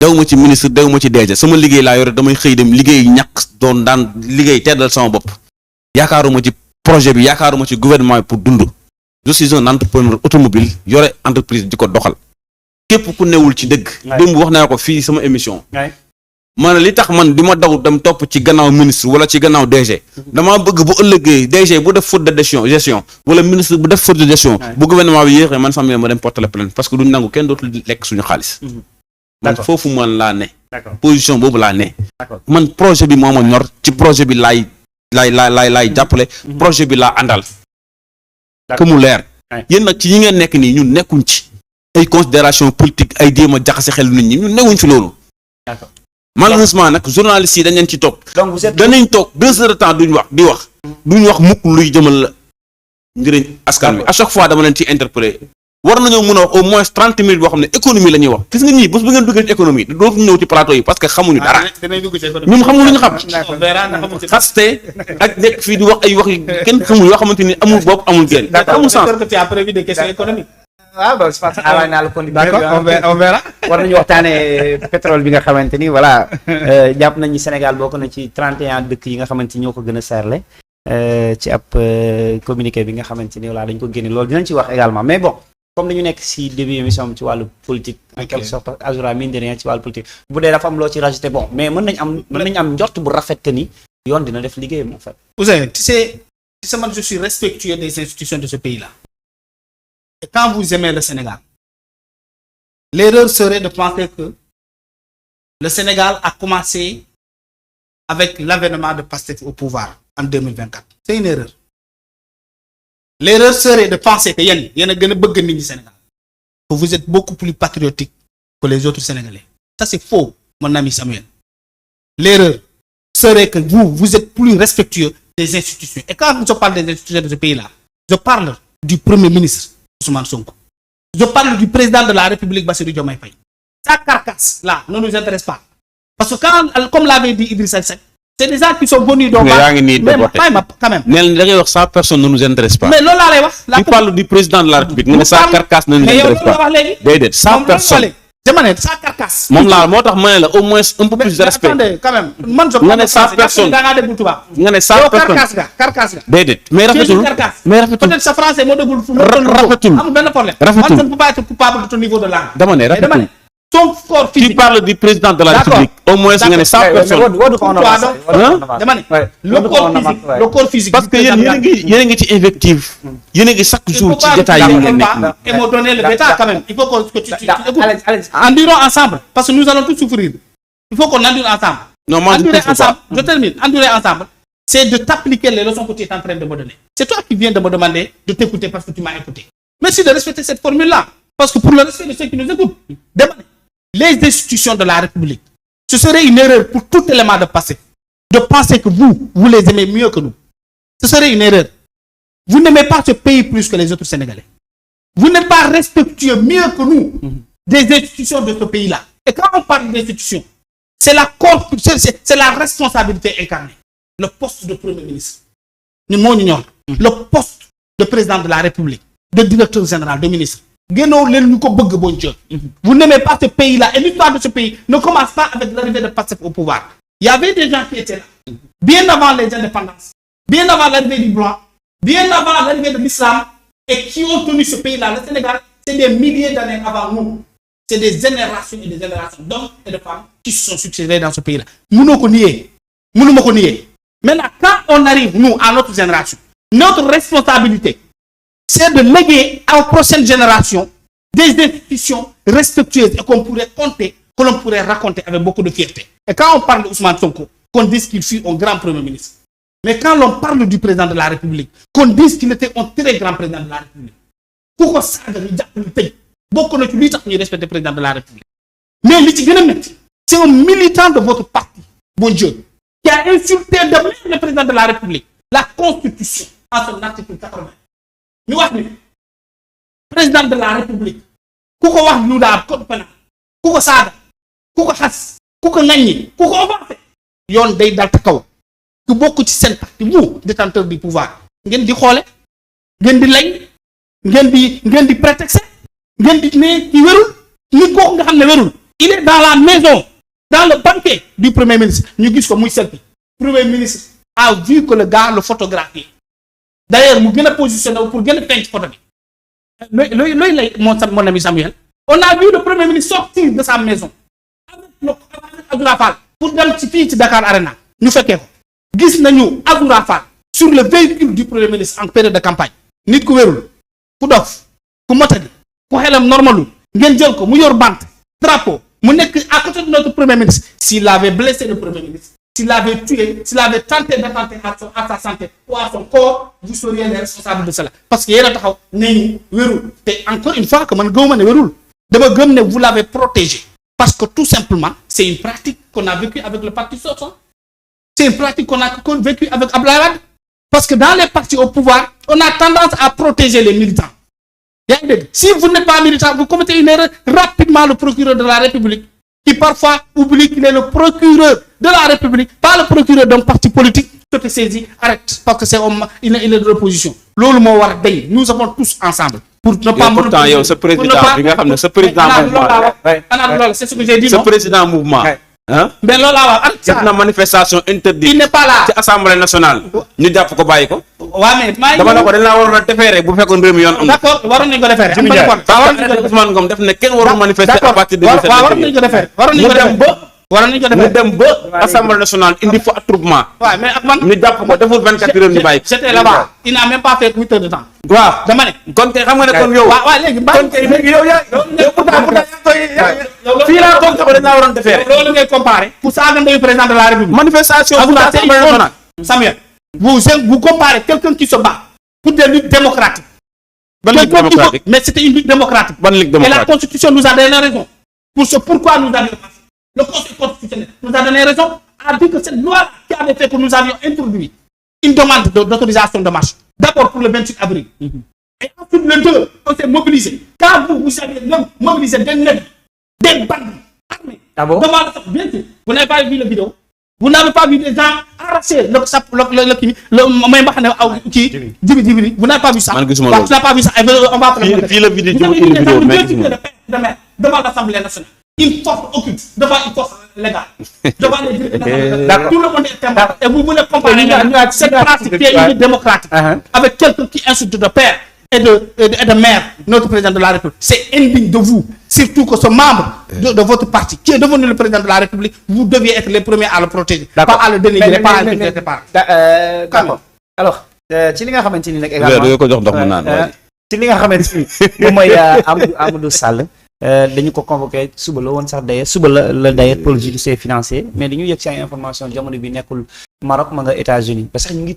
dew ma ci ministre dew ma ci DG sama liggéey laa yore damay xëy dem liggéey ñàkk doon daan liggéey teddal sama bopp yaakaaruma ci projet bi yaakaaruma ci gouvernement bi pour dund je suis un entrepreneur automobile yore entreprise di ko doxal képp ku newul ci dëgg démb wax naa ko fii sama émission ma ne li tax man di ma daw dem topp ci gannaaw ministre wala ci gannaaw DG damaa bëgg bu ëllëgee DG bu def faute de gestion wala ministre bu def faute de gestion bu gouvernement bi yéexee man sama ma dem porter la plainte parce que duñ nangu kenn dootul lekk suñu xaalis man foofu man laa ne position boobu laa ne man projet bi moo ma ñor ci projet bi laay jàppale projet bi laa àndal que mu leer yéen nag ci yi ngeen nekk nii ñun nekkuñ ci ay considération politique ay jéem a jaxase xelu nit ñi ñun newuñ ci loolu malheureusement nag journalistes yi dañ leen ci toog danañ toog 2 heures de temps duñ wax mukk luy jëmal la njëriñ askan wi à chaque fois dama leen ci interpeller war nañoo mën a wax au moins 30 minutes boo xam ne économie la ñuy wax gis nga ñii bés bu ngeen duggee ci économie dootuñu ñëw ci plateau yi parce que xamuñu dara ñun xamul lu ñu xam xaste ak nekk fii di wax ay wax yi kenn xamul yoo xamante ni amul bopp amul genn amul sens bon je pense que naa la kon d'accord on verra war nañu waxtaanee pétrole bi nga xamante ni voilà jàpp nañu Sénégal bokk na ci 31 dëkk yi nga xamante ni ñoo ko gën a seerle ci ab communiqué bi nga xamante ni voilà dañ ko génne loolu dinañ ci wax également mais bon comme dañu nekk si début émission ci wàllu politique en quelque sorte Azoura mine de rien ci wàllu politique bu dee dafa am loo ci rajouté bon mais mën nañ am njort bu rafet que ni yoon dina def liggéeyam en fait. Ouzin tu sais man je suis respectueux des institutions de ce pays-là. Et quand vous aimez le Sénégal, l'erreur serait de penser que le Sénégal a commencé avec l'avènement de Pastef au pouvoir en 2024. C'est une erreur. L'erreur serait de penser que yéen a gën a bëgg nit ñi Sénégal, que vous êtes beaucoup plus patriotique que les autres Sénégalais. Ça c'est faux, mon ami Samuel. L'erreur serait que vous êtes plus respectueux des institutions. Et quand je parle des institutions de ce pays-là, je parle du Premier ministre Ousmane Sonko. Je parle du président de la République Bassirou Diomaye Faye. Sa carcasse là ne nous intéresse pas. Parce que comme l'avait dit Idrissa Seck, c'est des gens qui sont venus donc quand même. Nel da ngay wax sa personne ne nous intéresse pas. Mais loolu laa lay wax. Tu parles du président de la République. Nga ne sa carcasse ne nous intéresse pas. Déedéet sa personne. dama ne sa carcasse. moom laa moo tax ma ne la au moins un peu plus de respect. Attendez quand même man je nga ne sa personne da ngaa déglu tubaab. nga ne sa personne carcasse ga. déedéet mais rafetul peut-être sa français moo déggul fu. rafetul amul benn problème. rafetul man je ne peux pas être coupable de ton niveau de langue. dama ne rafetul. son corps physique. tu parles du président de la République. au moins nga ne sa personne. dama ne le corps physique. parce que yéen a ngi ci invective. yéen a ngi chaque jour ci détail yi ngeen nekk. et me donner le détail quand même il faut que tu écoutes. Endurons ensemble parce que nous allons tous souffrir. Il faut qu'on endure ensemble. Non, moi endurer ensemble. Je termine. Endurer ensemble, c'est de t'appliquer les leçons que tu es en train de me donner. C'est toi qui viens de me demander de t'écouter parce que tu m'as écouté. Merci de respecter cette formule-là. Parce que pour le respect de ceux qui nous écoutent, les institutions de la République, ce serait une erreur pour tout élément de passé de penser que vous les aimez mieux que nous. Ce serait une erreur. Vous n'aimez pas ce pays plus que les autres Sénégalais. Vous n'êtes pas respectueux mieux que nous des institutions de ce pays-là. Et quand on parle d'institutions, c'est la responsabilité incarnée. Le poste de Premier ministre. Le poste de président de la République, de directeur général, de ministre. Vous n'aimez pas ce pays-là. Et l'histoire de ce pays ne commence pas avec l'arrivée de Pastef au pouvoir. Il y avait des gens qui étaient là. Bien avant les indépendances. Bien avant l'arrivée du blanc. Bien avant l'arrivée de l'islam. Et qui ont tenu ce pays-là. Le Sénégal, c'est des milliers d'années avant nous. C'est des générations et des générations d'hommes et de femmes qui se sont succédés dans ce pays-là. Nous ne nier. Maintenant, quand on arrive, nous, à notre génération, notre responsabilité, c'est de léguer aux prochaines générations des institutions respectueuses et qu'on pourrait compter, que l'on pourrait raconter avec beaucoup de fierté. Et quand on parle d'Ousmane Sonko, qu'on dise qu'il fut un grand Premier ministre. Mais quand l'on parle du président de la République, qu'on dise qu'il était un très grand président de la République. Pourquoi ça, beaucoup de gens qui respectent le président de la République. Mais c'est un militant de votre parti, bon Dieu, qui a insulté de le président de la République, la Constitution, en son article 80. Nous avons président de la République, Kouko wax nous da code pénal, Kouko saga, Kouko xass, Kouko ngagni, Kouko offensé. Yon day dal ta kaw. Ku bokku ci sen parti vous détenteur du pouvoir. Ngeen di xolé, ngeen di lay, ngeen di prétexter, ngeen di ne ci wérul, ni ko nga xamné wérul. il est dans la maison, dans le banquet du premier ministre ñu gis ko muy selfie. Premier ministre a vu que le gars le photographie. D'ailleurs mu gën a positionné pour gën a feeñ ci photo bi. looy lay mon ami Samuel. On a vu le premier ministre sortir de sa maison avec Azoura Fall pour dem ci fii ci Dakar Arena ñu fekkee ko gis nañu Azoura Fall sur le véhicule du premier ministre en période de campagne nit ku wérul ku dof ku motadi ku xelam normalul ngeen jël ko mu yor bant drapeau mu nekk à côté de notre premier ministre. S'il avait blessé le premier ministre, s'il avait tué, s'il avait tenté d'attenter à sa santé ou à son corps, vous seriez les responsables de cela. Parce que yéen a taxaw nañu wérul te encore une fois que man gëwuma ne wérul dama gëm ne vous l'avez protégé parce que tout simplement c'est une pratique qu'on a vécu avec le parti sortant. C'est une pratique qu'on a vécu avec Abdoulaye Wade parce que dans les partis au pouvoir on a tendance à protéger les militants. Yaa ngi dégg si vous n'êtes pas militant vous commettez une erreur rapidement. Le procureur de la République qui parfois oublie qu'il est le procureur de la République, pas le procureur d'un parti politique, te saisi, arrête parce que il est de l'opposition. Loolu moo war a day nous avons tous ensemble. Pour ne pas pourtant yow sa président bi nga xam ne sa président mouvement c'est ce que j'ai dit sa président mouvement ah mais loolu laa wax def na manifestation interdite il n'est pas là ci assemblée nationale ñu jàpp ko bàyyi ko waaw mais dama ne ko dañ laa waroon a defeere bu fekkoon réew mi yoon am d'accord waroon nañu ko defeere Ousmane Ngom def ne kenn warul manifester à partir de waroon nañu ko defeere waroon nañu ko defeere mu dem ba assemblée nationale indi fa attroupement waaw mais ak man ñu jàpp ko deful 24 heures ñu bàyyi ko j'étais là-bas il n'a même pas fait 8 heures de temps waaw dama ne kon kay xam nga ne kon yow waaw léegi kon kay léegi yow pourtant fii laa toog ko dañ laa waroon defeere loolu ngay comparer pour saaga ndeyu président de la République manifestation pour l'Assemblée nationale. Samuel vous comparez quelqu'un qui se bat pour des luttes démocratiques. Ban lutte démocratique Mais c'était une lutte démocratique. Ban lutte Et la démocratique Constitution nous a donné raison. Pour ce pourquoi nous avions passé. Le Conseil constitutionnel nous a donné raison, a dit que cette loi qui avait fait que nous avions introduit une demande d'autorisation de marche. D'abord pour le 28 avril. Et ensuite le 2, on s'est mobilisé. Quand vous avez mobilisé des bandits armés. Ah bon? Bien sûr. Vous n'avez pas vu la vidéo. Vous n'avez pas vu des gens arracher le Djibi. Vous n'avez pas vu ça. Man, Tu n'as pas vu ça. On va fii la vidéo devant l'Assemblée nationale. Une force occulte devant une force légale. Devant les dirigeants. Tout le monde est témoin. Et vous voulez comparer cette pratique qui est une démocratique avec quelqu'un qui insulte de père et de mère notre président de la République. C'est indigne de vous. Surtout que ce membre de votre parti qui est devenu le président de la République, vous deviez être les premiers à le protéger. Pas à le dénigrer, pas à le dénigrer. D'accord. Alors ci li nga xamante ni nag également ko jox ndox mu naan ci li nga xamante ni moom mooy Amadou Sall dañu ko convoqué suba la woon sax d'ailleurs suba la d'ailleurs pôle judiciaire financier mais dañu yëg ci ay information jamono bi nekkul Maroc ma nga États-Unis parce que ñu ngi